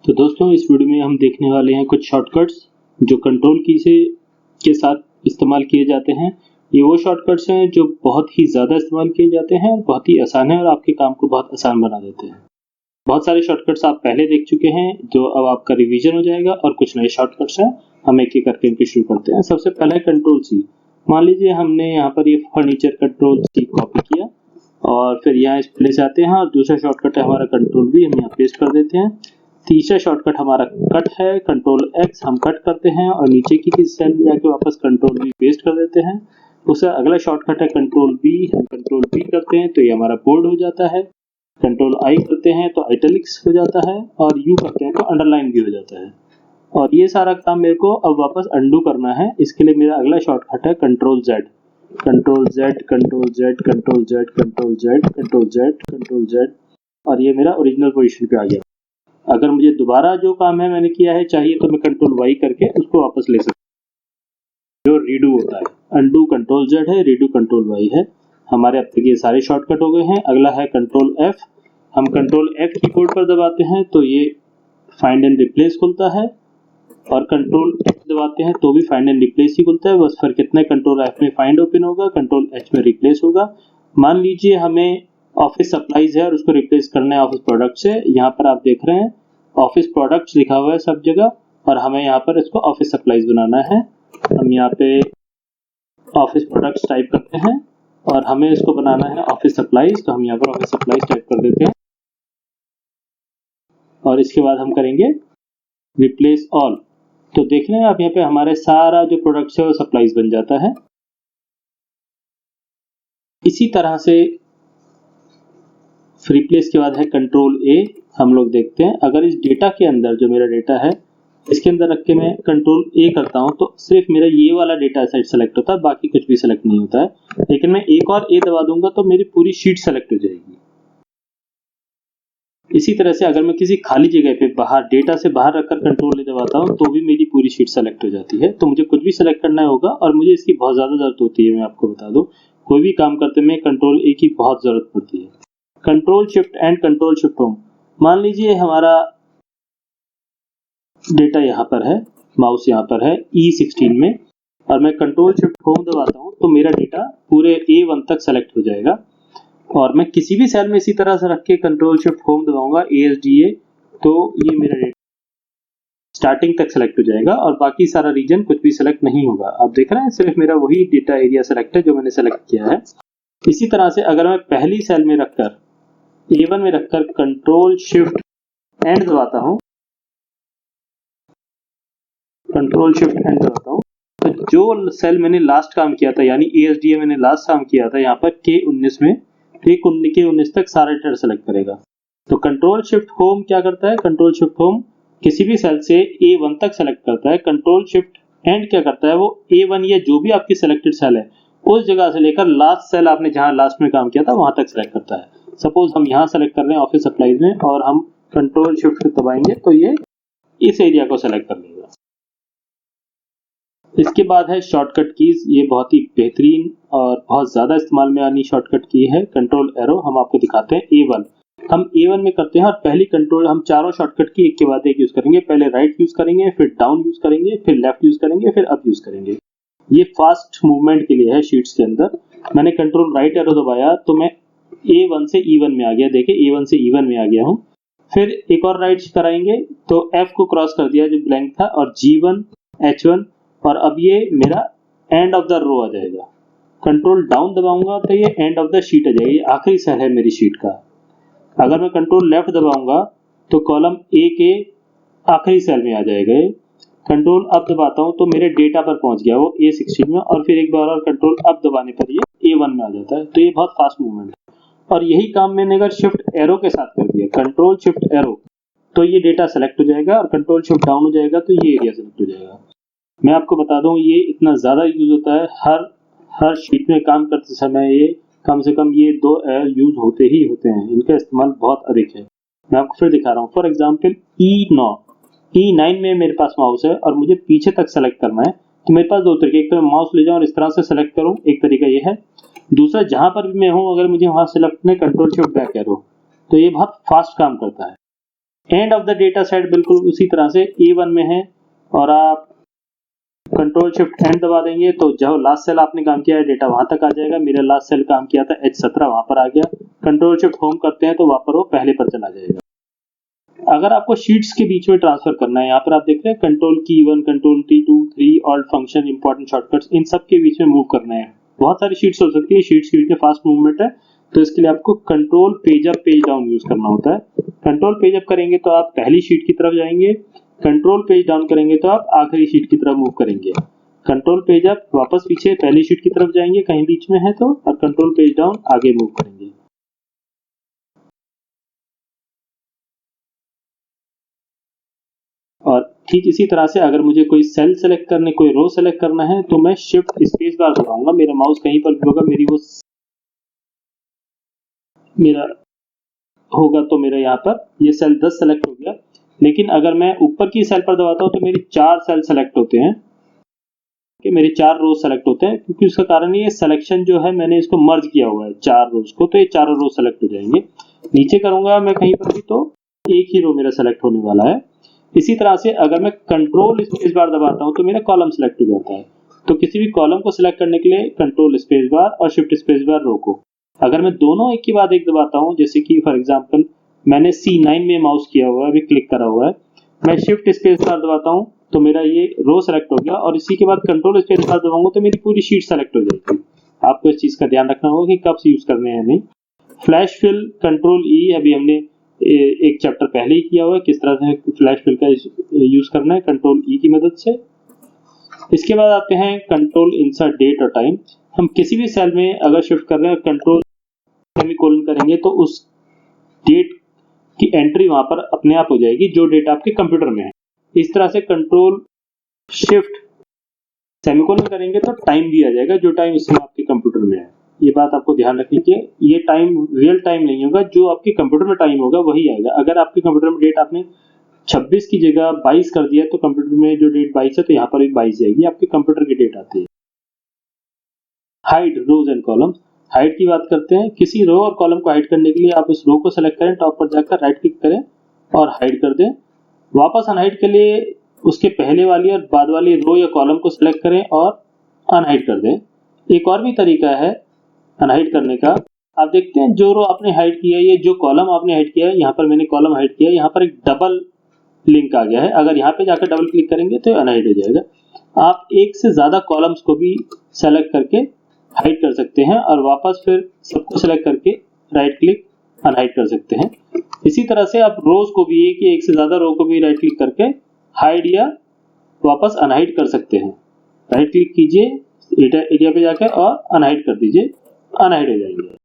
तो दोस्तों इस वीडियो में हम देखने वाले हैं कुछ शॉर्टकट्स जो कंट्रोल की से के साथ इस्तेमाल किए जाते हैं। ये वो शॉर्टकट्स हैं जो बहुत ही ज़्यादा इस्तेमाल किए जाते हैं, बहुत ही आसान है और आपके काम को बहुत आसान बना देते हैं। बहुत सारे शॉर्टकट्स आप पहले देख चुके हैं जो अब आपका रिवीजन हो जाएगा और कुछ नए शॉर्टकट्स हैं, हम एक एक करके इनको शुरू करते हैं। सबसे पहला है कंट्रोल सी। मान लीजिए हमने यहाँ पर ये फर्नीचर कंट्रोल सी कॉपी किया और फिर यहाँ इस प्लेस आते हैं और दूसरा शॉर्टकट है हमारा कंट्रोल वी, हम यहाँ पेस्ट कर देते हैं। तीसरा शॉर्टकट हमारा कट है, कंट्रोल एक्स हम कट करते हैं और नीचे की किसी सेल में जाके वापस कंट्रोल वी पेस्ट कर देते हैं। उसका अगला शॉर्टकट है कंट्रोल बी, हम कंट्रोल बी करते हैं तो ये हमारा बोल्ड हो जाता है। कंट्रोल आई करते हैं तो इटैलिक्स हो जाता है और यू करते हैं तो अंडरलाइन भी हो जाता है। और ये सारा काम मेरे को अब वापस अंडू करना है, इसके लिए मेरा अगला शॉर्टकट है control Z. Control Z, control Z, control Z, control Z, control Z, control Z, और ये मेरा ओरिजिनल पोजीशन पे आ गया। अगर मुझे दोबारा जो काम है मैंने किया है चाहिए तो मैं कंट्रोल वाई करके उसको वापस ले सकता हूँ, जो रीडू होता है। अंडू कंट्रोल जेड है, रीडू कंट्रोल वाई है। हमारे अब तक ये सारे शॉर्टकट हो गए हैं। अगला है कंट्रोल एफ। हम कंट्रोल एफ कीबोर्ड पर दबाते हैं तो ये फाइंड एंड रिप्लेस खुलता है और कंट्रोल एच दबाते हैं तो भी फाइंड एंड रिप्लेस ही खुलता है। बस फर्क कितना है, कंट्रोल एफ में फाइंड ओपन होगा, कंट्रोल एच में रिप्लेस होगा। मान लीजिए हमें ऑफिस सप्लाईज है और उसको रिप्लेस करना है ऑफिस प्रोडक्ट से। यहाँ पर आप देख रहे हैं ऑफिस प्रोडक्ट्स लिखा हुआ है सब जगह और हमें यहाँ पर इसको ऑफिस सप्लाईज बनाना है। हम यहाँ पे ऑफिस प्रोडक्ट्स टाइप करते हैं और हमें इसको बनाना है ऑफिस सप्लाईज, तो हम यहाँ पर ऑफिस सप्लाईज टाइप कर देते हैं और इसके बाद हम करेंगे रिप्लेस ऑल। तो देख रहे हैं आप यहाँ पे हमारे सारा जो प्रोडक्ट्स है वो सप्लाईज बन जाता है। इसी तरह से रिप्लेस के बाद है कंट्रोल ए। हम लोग देखते हैं अगर इस डेटा के अंदर जो मेरा डेटा है इसके अंदर रख के मैं कंट्रोल ए करता हूं तो सिर्फ मेरा ये वाला डेटा सेट सेलेक्ट होता है, बाकी कुछ भी सेलेक्ट नहीं होता है। लेकिन मैं एक और ए दबा दूंगा तो मेरी पूरी शीट सेलेक्ट हो जाएगी। इसी तरह से अगर मैं किसी खाली जगह पे बाहर डेटा से बाहर रखकर कंट्रोल ए दबाता हूं तो भी मेरी पूरी शीट सेलेक्ट हो जाती है। तो मुझे कुछ भी सेलेक्ट करना होगा और मुझे इसकी बहुत ज्यादा जरूरत होती है। मैं आपको बता दूं कोई भी काम करते में कंट्रोल ए की बहुत जरूरत पड़ती है। Control shift and control shift home. मान लीजिए हमारा डेटा यहाँ पर है, माउस यहाँ पर है E16 में और मैं कंट्रोल शिफ्ट होम दबाता हूँ तो मेरा डेटा पूरे A1 तक सेलेक्ट हो जाएगा। और मैं किसी भी सेल में इसी तरह से रख के कंट्रोल शिफ्ट होम दबाऊंगा ASDA तो ये मेरा डेटा स्टार्टिंग तक सेलेक्ट हो जाएगा और बाकी सारा रीजन कुछ भी सेलेक्ट नहीं होगा। आप देख रहे हैं सिर्फ मेरा वही डेटा एरिया सेलेक्ट है जो मैंने सेलेक्ट किया है। इसी तरह से अगर मैं पहली सेल में रखकर A1 में रखकर कंट्रोल शिफ्ट एंड दबाता हूं, कंट्रोल शिफ्ट एंड दबाता हूं तो जो सेल मैंने लास्ट काम किया था यानी ASDA मैंने लास्ट काम किया था यहाँ पर K19 में, K19 तक सारा डेटा सेलेक्ट करेगा। तो कंट्रोल शिफ्ट होम क्या करता है, कंट्रोल शिफ्ट होम किसी भी सेल से A1 तक सेलेक्ट करता है। कंट्रोल शिफ्ट एंड क्या करता है, वो A1 या जो भी आपकी सेलेक्टेड सेल है उस जगह से लेकर लास्ट सेल आपने जहां लास्ट में काम किया था वहां तक सेलेक्ट करता है। सपोज हम यहाँ सेलेक्ट कर रहे हैं ऑफिस सप्लाईज में और हम कंट्रोल शिफ्ट दबाएंगे तो ये इस एरिया को सेलेक्ट कर लेगा। इसके बाद है शॉर्टकट कीज। ये बहुत ही बेहतरीन और बहुत ज्यादा इस्तेमाल में आनी शॉर्टकट की है कंट्रोल एरो। हम आपको दिखाते हैं A1। हम A1 में करते हैं और पहली कंट्रोल हम चारों शॉर्टकट की एक के बाद एक यूज करेंगे। पहले राइट यूज करेंगे, फिर डाउन यूज करेंगे, फिर लेफ्ट यूज करेंगे, फिर अप यूज करेंगे। ये फास्ट मूवमेंट के लिए है शीट्स के अंदर। मैंने कंट्रोल राइट एरो दबाया तो मैं A1 से E1 में आ गया। देखिए A1 से E1 में आ गया हूँ। फिर एक और राइट कराएंगे तो F को क्रॉस कर दिया जो ब्लैंक था और G1 H1 और अब ये मेरा एंड ऑफ द रो आ जाएगा। कंट्रोल डाउन दबाऊंगा तो ये एंड ऑफ द शीट आ जाएगा, ये आखिरी सेल है मेरी शीट का। अगर मैं कंट्रोल लेफ्ट दबाऊंगा तो कॉलम ए के आखिरी सेल में आ जाएगा। कंट्रोल अप दबाता हूं तो मेरे डेटा पर पहुंच गया वो A16 में और फिर एक बार और कंट्रोल अप दबाने पर ये A1 में आ जाता है। तो ये बहुत फास्ट मूवमेंट है और यही काम मैंने अगर शिफ्ट एरो के साथ कर दिया, कंट्रोल शिफ्ट एरो, तो ये डेटा सेलेक्ट हो जाएगा और कंट्रोल शिफ्ट डाउन हो जाएगा तो ये एरिया सेलेक्ट हो जाएगा। मैं आपको बता दूं ये इतना ज्यादा यूज होता है हर शीट में काम करते समय। ये कम से कम ये दो यूज होते ही होते हैं, इनका इस्तेमाल बहुत अधिक है। मैं आपको फिर दिखा रहा हूँ। फॉर एग्जाम्पल E9 में मेरे पास माउस है और मुझे पीछे तक सेलेक्ट करना है तो मेरे पास दो तरीके, एक तो मैं माउस ले जाऊं और इस तरह से सेलेक्ट करूं, एक तरीका ये है। दूसरा जहां पर भी मैं हूं अगर मुझे वहां सेलेक्ट करना है कंट्रोल शिफ्ट बैक एरो, तो ये बहुत फास्ट काम करता है। End of the data set बिल्कुल उसी तरह से A1 में है और आप कंट्रोल शिफ्ट एंड दबा देंगे तो जो लास्ट सेल आपने काम किया है डेटा वहां तक आ जाएगा। मेरा लास्ट सेल काम किया था H17 वहां पर आ गया। कंट्रोल शिफ्ट होम करते हैं तो वहां पर वो पहले पर चला जाएगा। अगर आपको शीट्स के बीच में ट्रांसफर करना है, यहाँ पर आप देख रहे हैं कंट्रोल की 1, control T2, 3, alt function, important shortcuts, इन सब के बीच में मूव करना है। बहुत सारी शीट्स हो सकती है, शीट्स के बीच में फास्ट मूवमेंट है तो इसके लिए आपको control page up page down use करना होता है। कंट्रोल पेज अप करेंगे तो आप पहली शीट की तरफ जाएंगे, कंट्रोल पेज डाउन करेंगे तो आप आखिरी शीट की तरफ मूव करेंगे। कंट्रोल पेज अप वापस पीछे पहली शीट की तरफ जाएंगे कहीं बीच में है तो, और कंट्रोल पेज डाउन आगे मूव करेंगे। और ठीक इसी तरह से अगर मुझे कोई सेल सेलेक्ट करने, कोई रो सेलेक्ट करना है तो मैं शिफ्ट स्पेस बार दबाऊंगा। मेरा माउस कहीं पर भी होगा, मेरा होगा तो मेरा यहाँ पर ये सेल 10 सेलेक्ट हो गया। लेकिन अगर मैं ऊपर की सेल पर दबाता हूँ तो मेरी 4 सेल सेलेक्ट होते हैं, कि मेरे 4 रोज सेलेक्ट होते हैं, क्योंकि उसका कारण ये सिलेक्शन जो है मैंने इसको मर्ज किया हुआ है 4 रोज को, तो ये चारों रोज सेलेक्ट हो जाएंगे। नीचे करूंगा मैं कहीं पर भी तो एक ही रो मेरा सेलेक्ट होने वाला है। इसी तरह से अगर मैं कंट्रोल स्पेस बार दबाता हूं तो मेरा कॉलम सेलेक्ट हो जाता है। तो किसी भी कॉलम को सिलेक्ट करने के लिए कंट्रोल स्पेस बार और शिफ्ट स्पेस बार रो को, अगर मैं दोनों एक के बाद एक दबाता हूं, जैसे कि फॉर एग्जांपल मैंने C9 में माउस किया हुआ है, अभी क्लिक करा हुआ है, मैं शिफ्ट स्पेस बार दबाता हूं तो मेरा ये रो सेलेक्ट हो गया और इसी के बाद कंट्रोल स्पेस बार दबाऊंगा तो मेरी पूरी शीट सेलेक्ट हो जाएगी। आपको इस चीज का ध्यान रखना होगा कि कब से यूज करने हैं नहीं। फ्लैश फिल कंट्रोल E अभी हमने एक चैप्टर पहले ही किया हुआ है, किस तरह से फ्लैश फिल का यूज करना है कंट्रोल E की मदद से। इसके बाद आते हैं कंट्रोल इंसर्ट डेट और टाइम। हम किसी भी सेल में अगर शिफ्ट कर रहे हैं कंट्रोल सेमीकोलन करेंगे तो उस डेट की एंट्री वहां पर अपने आप हो जाएगी जो डेट आपके कंप्यूटर में है। इस तरह से कंट्रोल शिफ्ट सेमीकोलन करेंगे तो टाइम भी आ जाएगा जो टाइम इस समय आपके कंप्यूटर में है। ये बात आपको ध्यान रखनी चाहिए, ये टाइम रियल टाइम नहीं होगा, जो आपके कंप्यूटर में टाइम होगा वही आएगा। अगर आपके कंप्यूटर में डेट आपने 26 की जगह 22 कर दिया तो कंप्यूटर में जो डेट 22 है तो यहाँ पर भी 22 जाएगी, आपके कंप्यूटर की डेट आती है। Hide rows and columns, hide की बात करते हैं। किसी रो और कॉलम को हाइड करने के लिए आप उस रो को सेलेक्ट करें, टॉप पर जाकर राइट क्लिक करें और हाइड कर दें। वापस अनहाइड के लिए उसके पहले वाली और बाद वाली रो या कॉलम को सिलेक्ट करें और अनहाइड कर दें। एक और भी तरीका है अनहाइड करने का। आप देखते हैं जो रो आपने हाइड किया है, ये जो कॉलम आपने हाइड किया है, यहाँ पर मैंने कॉलम हाइड किया है, यहाँ पर एक डबल लिंक आ गया है। अगर यहाँ पे जाकर डबल क्लिक करेंगे तो अनहाइड हो जाएगा। आप एक से ज्यादा कॉलम्स को भी सेलेक्ट करके हाइड कर सकते हैं और वापस फिर सबको सेलेक्ट करके राइट क्लिक अनहाइड कर सकते हैं। इसी तरह से आप रोज को भी एक से ज्यादा रो को भी राइट क्लिक करके हाइड या वापस अनहाइड कर सकते हैं। राइट क्लिक कीजिए एरिया पे जाकर और अनहाइड कर दीजिए, अनहाइड हो जाएंगे।